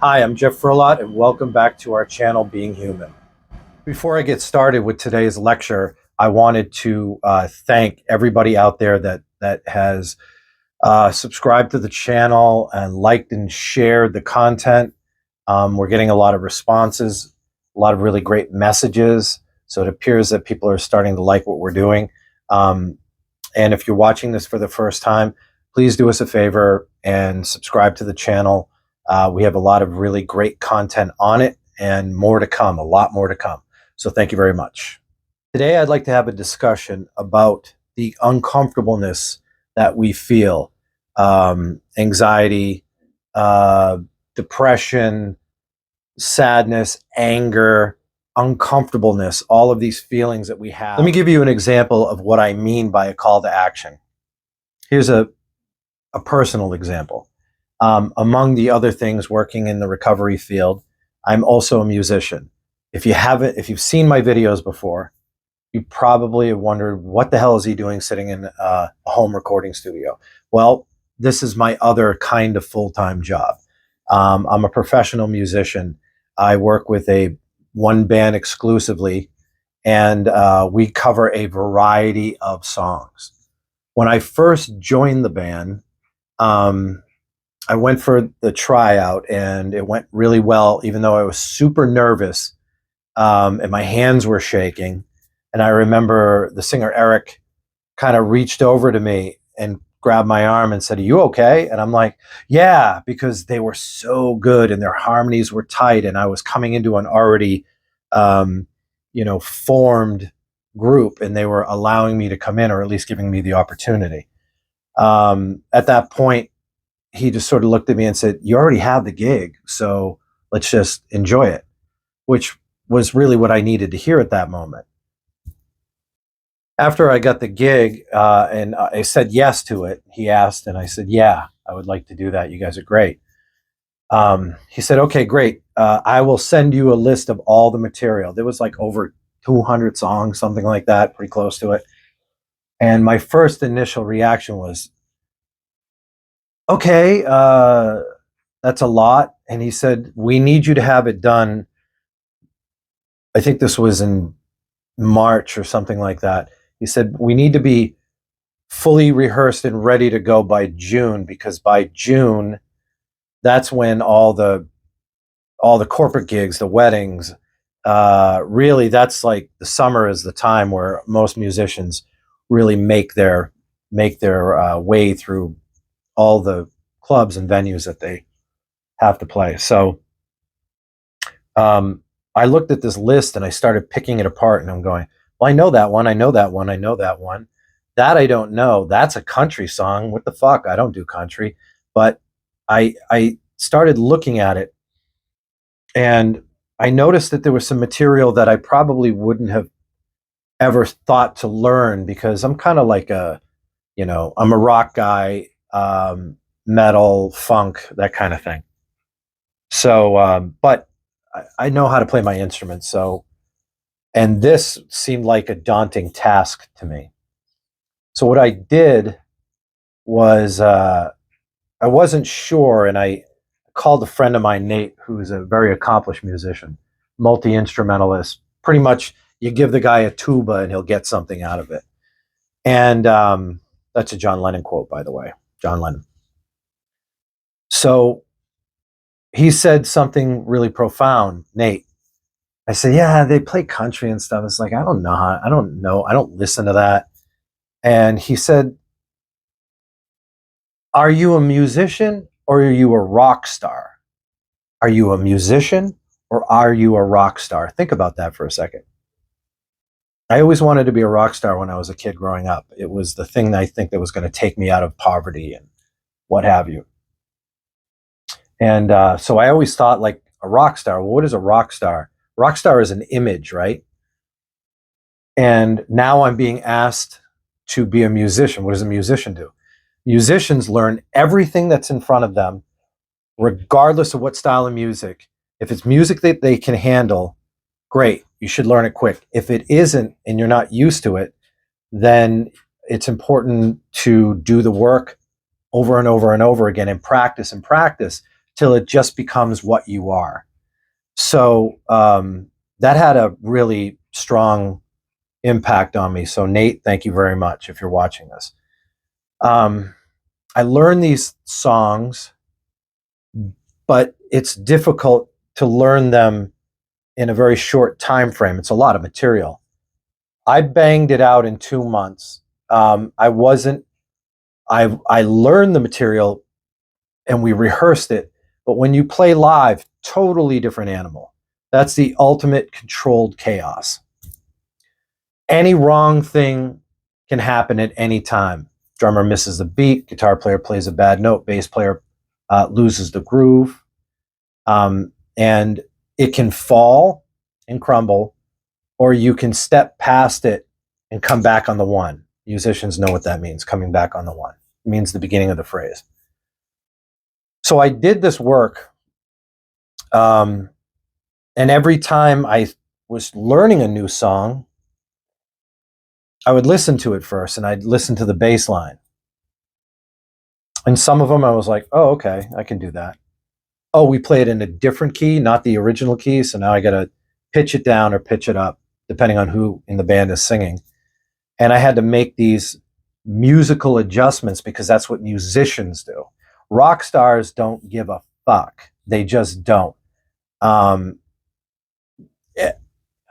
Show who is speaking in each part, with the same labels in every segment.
Speaker 1: Hi, I'm Jeff Furlot, and welcome back to our channel, Being Human. Before I get started with today's lecture, I wanted to thank everybody out there that has subscribed to the channel and liked and shared the content. We're getting a lot of responses, a lot of really great messages. So it appears that people are starting to like what we're doing. And if you're watching this for the first time, please do us a favor and subscribe to the channel. We have a lot of really great content on it and more to come, a lot more to come. So thank you very much. Today, I'd like to have a discussion about the uncomfortableness that we feel, anxiety, depression, sadness, anger, uncomfortableness, all of these feelings that we have. Let me give you an example of what I mean by a call to action. Here's a personal example. Among the other things working in the recovery field, I'm also a musician. If you've seen my videos before, you probably have wondered, what the hell is he doing sitting in a home recording studio? Well, this is my other kind of full-time job. I'm a professional musician. I work with one band exclusively, and we cover a variety of songs. When I first joined the band, I went for the tryout, and it went really well, even though I was super nervous, and my hands were shaking. And I remember the singer Eric kind of reached over to me and grabbed my arm and said, "Are you okay?" And I'm like, "Yeah," because they were so good and their harmonies were tight, and I was coming into an already, formed group, and they were allowing me to come in, or at least giving me the opportunity. At that point, he just sort of looked at me and said, "You already have the gig, so let's just enjoy it," which was really what I needed to hear at that moment. After I got the gig, and I said yes to it, he asked, and I said, "Yeah, I would like to do that. You guys are great." He said, "Okay, great. I will send you a list of all the material." There was like over 200 songs, something like that, pretty close to it. And my first initial reaction was, "Okay, that's a lot." And he said, "We need you to have it done." I think this was in March or something like that. He said, "We need to be fully rehearsed and ready to go by June, because by June, that's when all the corporate gigs, the weddings, really, that's like the summer is the time where most musicians really make their way through all the clubs and venues that they have to play." So I looked at this list and I started picking it apart, and I'm going, "Well, I know that one. I know that one. I know that one. That I don't know. That's a country song. What the fuck? I don't do country." But I started looking at it, and I noticed that there was some material that I probably wouldn't have ever thought to learn, because I'm kind of like I'm a rock guy, metal, funk, that kind of thing. So, but I know how to play my instrument. So, and this seemed like a daunting task to me. So what I did was, I wasn't sure, and I called a friend of mine, Nate, who's a very accomplished musician, multi-instrumentalist. Pretty much, you give the guy a tuba and he'll get something out of it. And that's a John Lennon quote, by the way, John Lennon. So he said something really profound, Nate. I said, "Yeah, they play country and stuff." It's like, I don't know. I don't know. I don't listen to that. And he said, "Are you a musician or are you a rock star? Are you a musician or are you a rock star?" Think about that for a second. I always wanted to be a rock star when I was a kid growing up. It was the thing that I think that was going to take me out of poverty and what have you. And so I always thought, like, a rock star. Well, what is a rock star? Rock star is an image, right? And now I'm being asked to be a musician. What does a musician do? Musicians learn everything that's in front of them, regardless of what style of music. If it's music that they can handle, great, you should learn it quick. If it isn't and you're not used to it, then it's important to do the work over and over and over again, and practice till it just becomes what you are. So that had a really strong impact on me. So Nate, thank you very much if you're watching this. I learned these songs, but it's difficult to learn them in a very short time frame. It's a lot of material. I banged it out in 2 months. I learned the material and we rehearsed it, but when you play live, totally different animal. That's the ultimate controlled chaos. Any wrong thing can happen at any time. Drummer misses the beat, guitar player plays a bad note, bass player loses the groove, and it can fall and crumble, or you can step past it and come back on the one. Musicians know what that means, coming back on the one. It means the beginning of the phrase. So I did this work, and every time I was learning a new song, I would listen to it first, and I'd listen to the bass line. And some of them I was like, oh, okay, I can do that. Oh, we play it in a different key, not the original key, so now I got to pitch it down or pitch it up, depending on who in the band is singing. And I had to make these musical adjustments because that's what musicians do. Rock stars don't give a fuck. They just don't.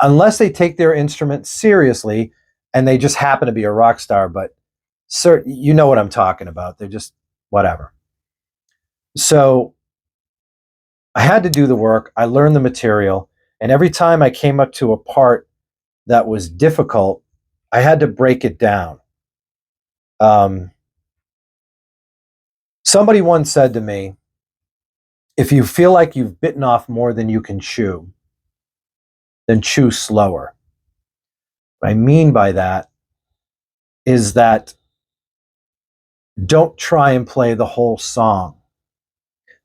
Speaker 1: Unless they take their instrument seriously and they just happen to be a rock star, but you know what I'm talking about. They're just whatever. So I had to do the work. I learned the material. And every time I came up to a part that was difficult, I had to break it down. Somebody once said to me, if you feel like you've bitten off more than you can chew, then chew slower. What I mean by that is that don't try and play the whole song.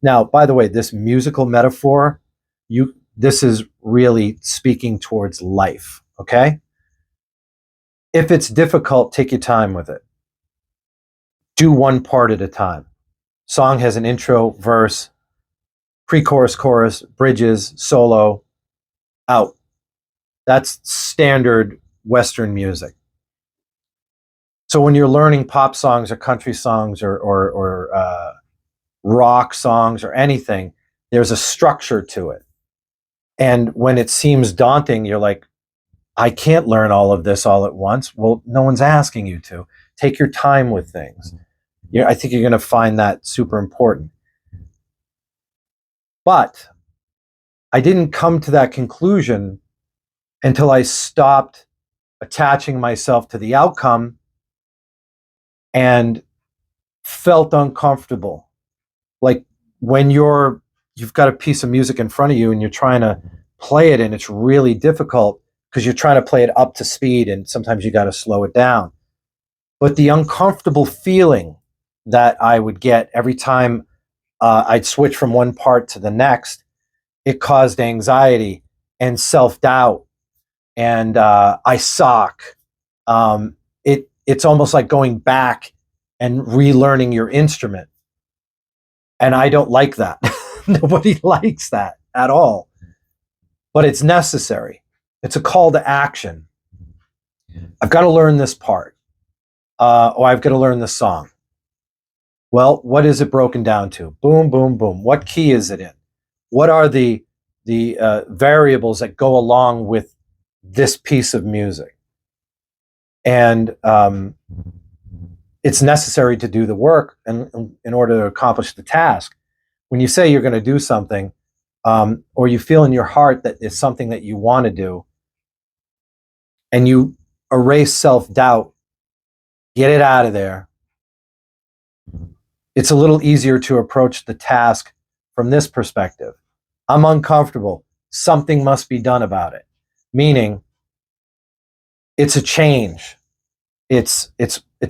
Speaker 1: Now, by the way, this musical metaphor, this is really speaking towards life, okay? If it's difficult, take your time with it. Do one part at a time. Song has an intro, verse, pre-chorus, chorus, bridges, solo, out. That's standard Western music. So when you're learning pop songs or country songs or rock songs or anything, there's a structure to it. And when it seems daunting, you're like, I can't learn all of this all at once. Well, no one's asking you to. Take your time with things. I think you're going to find that super important. But I didn't come to that conclusion until I stopped attaching myself to the outcome and felt uncomfortable. Like when you've got a piece of music in front of you and you're trying to play it and it's really difficult because you're trying to play it up to speed and sometimes you got to slow it down. But the uncomfortable feeling that I would get every time I'd switch from one part to the next, it caused anxiety and self-doubt and I suck. It's almost like going back and relearning your instrument. And I don't like that. Nobody likes that at all. But it's necessary. It's a call to action. I've got to learn this part. Or I've got to learn this song. Well, what is it broken down to? Boom, boom, boom. What key is it in? What are the variables that go along with this piece of music? And it's necessary to do the work in order to accomplish the task. When you say you're going to do something, or you feel in your heart that it's something that you want to do, and you erase self-doubt, get it out of there, it's a little easier to approach the task from this perspective. I'm uncomfortable. Something must be done about it. Meaning, it's a change. It's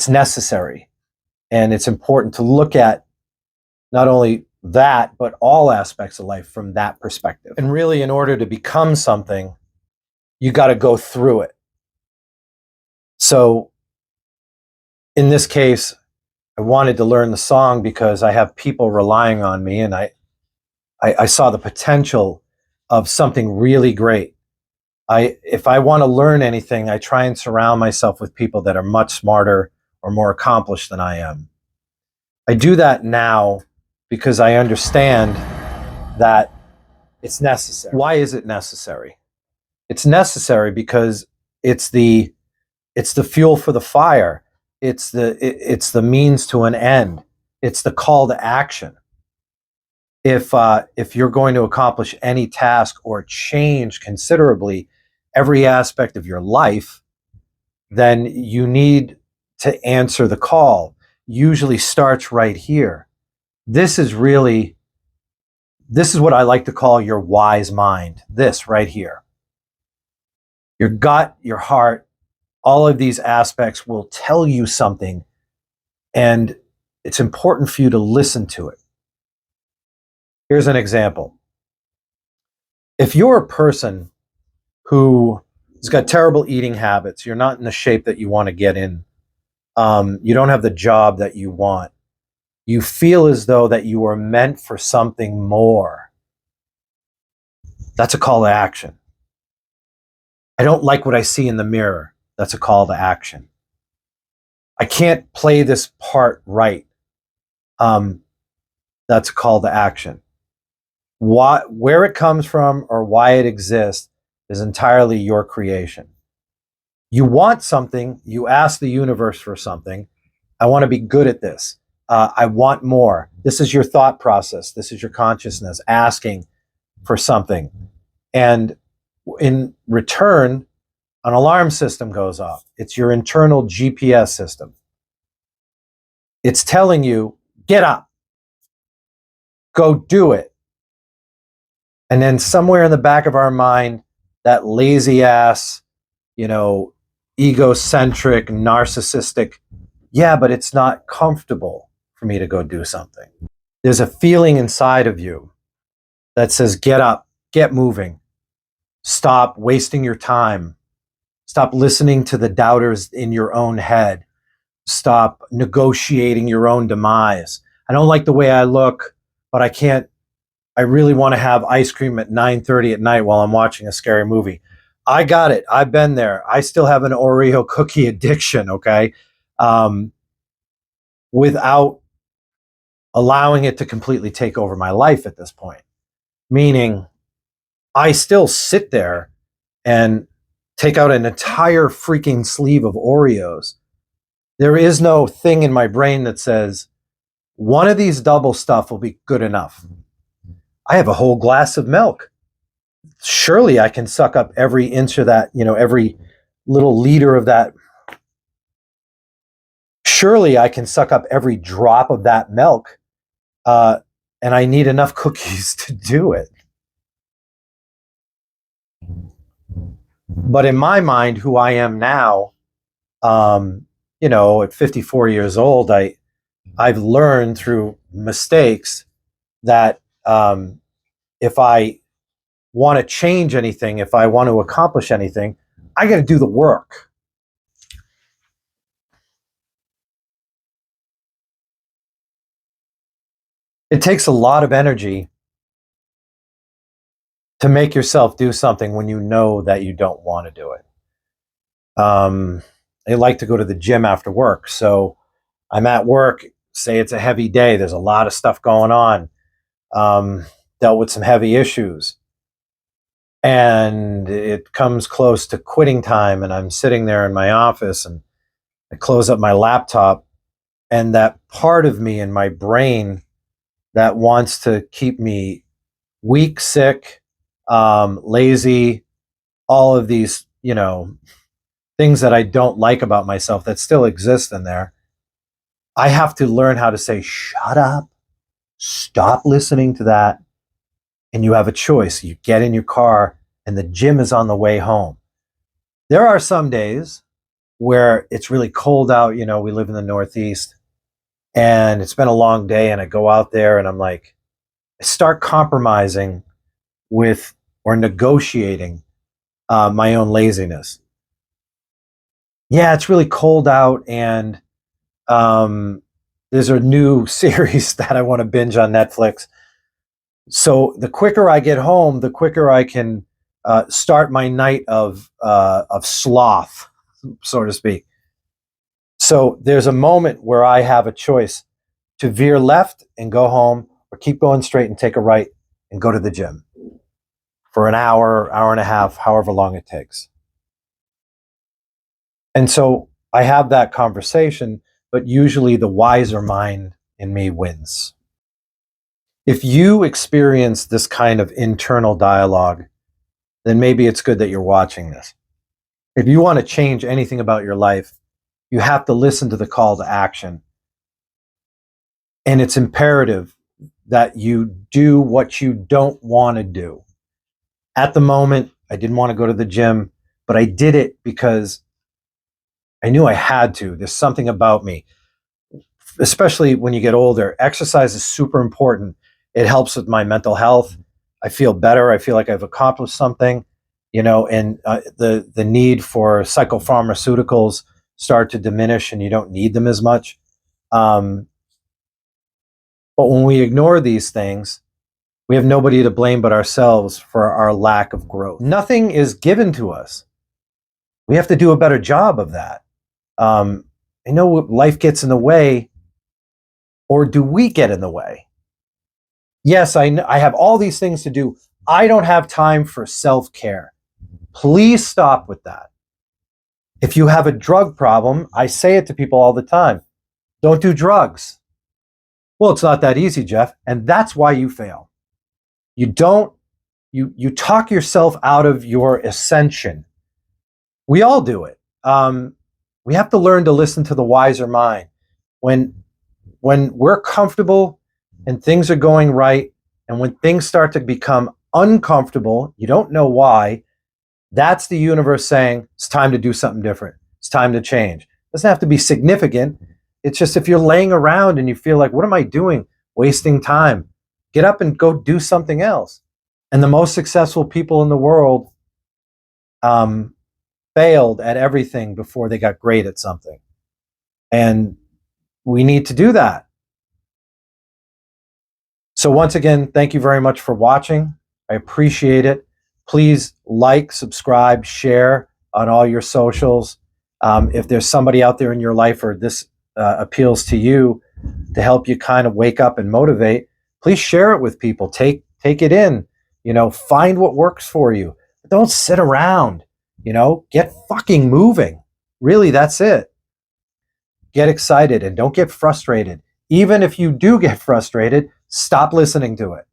Speaker 1: necessary. And it's important to look at not only that, but all aspects of life from that perspective. And really, in order to become something, you got to go through it. So in this case, I wanted to learn the song because I have people relying on me, and I saw the potential of something really great. If I want to learn anything, I try and surround myself with people that are much smarter or more accomplished than I am. I do that now because I understand that it's necessary. Why is it necessary? It's necessary because it's the it's the fuel for the fire. It's the means to an end. It's the call to action. If you're going to accomplish any task or change considerably every aspect of your life, then you need to answer the call. Usually starts right here. This is really this is what I like to call your wise mind. This right here. Your gut, your heart, all of these aspects will tell you something, and it's important for you to listen to it. Here's an example. If you're a person who has got terrible eating habits, you're not in the shape that you want to get in, you don't have the job that you want, you feel as though that you are meant for something more, that's a call to action. I don't like what I see in the mirror. That's a call to action. I can't play this part right. That's a call to action. Where it comes from or why it exists is entirely your creation. You want something, you ask the universe for something. I want to be good at this. I want more. This is your thought process. This is your consciousness asking for something. And in return, an alarm system goes off. It's your internal GPS system. It's telling you, get up, go do it. And then somewhere in the back of our mind, that lazy ass, egocentric, narcissistic, yeah, but it's not comfortable for me to go do something. There's a feeling inside of you that says, get up, get moving, stop wasting your time, stop listening to the doubters in your own head, stop negotiating your own demise. I don't like the way I look, but I really want to have ice cream at 9:30 at night while I'm watching a scary movie. I got it. I've been there. I still have an Oreo cookie addiction, okay? Without allowing it to completely take over my life at this point. Meaning, I still sit there and take out an entire freaking sleeve of Oreos. There is no thing in my brain that says, one of these double stuff will be good enough. I have a whole glass of milk. Surely I can suck up every inch of that, every little liter of that. Surely I can suck up every drop of that milk. And I need enough cookies to do it. But in my mind, who I am now, at 54 years old, I've learned through mistakes that if I want to change anything, if I want to accomplish anything, I got to do the work. It takes a lot of energy to make yourself do something when you know that you don't want to do it. I like to go to the gym after work. So I'm at work, say it's a heavy day, there's a lot of stuff going on, dealt with some heavy issues. And it comes close to quitting time, and I'm sitting there in my office and I close up my laptop, and that part of me in my brain that wants to keep me weak, sick, lazy, all of these, things that I don't like about myself that still exist in there. I have to learn how to say, shut up, stop listening to that. And you have a choice. You get in your car and the gym is on the way home. There are some days where it's really cold out. We live in the Northeast and it's been a long day, and I go out there and I'm like, I start compromising with or negotiating my own laziness. Yeah, it's really cold out, and there's a new series that I want to binge on Netflix. So the quicker I get home, the quicker I can start my night of sloth, so to speak. So there's a moment where I have a choice to veer left and go home, or keep going straight and take a right and go to the gym for an hour, hour and a half, however long it takes. And so I have that conversation, but usually the wiser mind in me wins. If you experience this kind of internal dialogue, then maybe it's good that you're watching this. If you want to change anything about your life, you have to listen to the call to action. And it's imperative that you do what you don't want to do. At the moment, I didn't want to go to the gym, but I did it because I knew I had to. There's something about me, especially when you get older. Exercise is super important. It helps with my mental health. I feel better. I feel like I've accomplished something, and the need for psychopharmaceuticals start to diminish, and you don't need them as much. But when we ignore these things, we have nobody to blame but ourselves for our lack of growth. Nothing is given to us. We have to do a better job of that. I know life gets in the way, or do we get in the way? Yes, I have all these things to do. I don't have time for self-care. Please stop with that. If you have a drug problem, I say it to people all the time. Don't do drugs. Well, it's not that easy, Jeff, and that's why you fail. You talk yourself out of your ascension. We all do it. We have to learn to listen to the wiser mind. When we're comfortable and things are going right, and when things start to become uncomfortable, you don't know why, that's the universe saying it's time to do something different. It's time to change. It doesn't have to be significant. It's just if you're laying around and you feel like, what am I doing? Wasting time. Get up and go do something else. And the most successful people in the world failed at everything before they got great at something. And we need to do that. So once again, thank you very much for watching. I appreciate it. Please like, subscribe, share on all your socials. If there's somebody out there in your life, or this appeals to you, to help you kind of wake up and motivate, please share it with people. Take it in. Find what works for you. Don't sit around. Get fucking moving. Really, that's it. Get excited and don't get frustrated. Even if you do get frustrated, stop listening to it.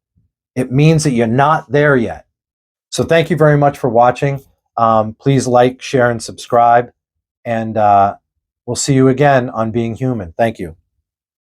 Speaker 1: It means that you're not there yet. So thank you very much for watching. Please like, share, and subscribe. And we'll see you again on Being Human. Thank you.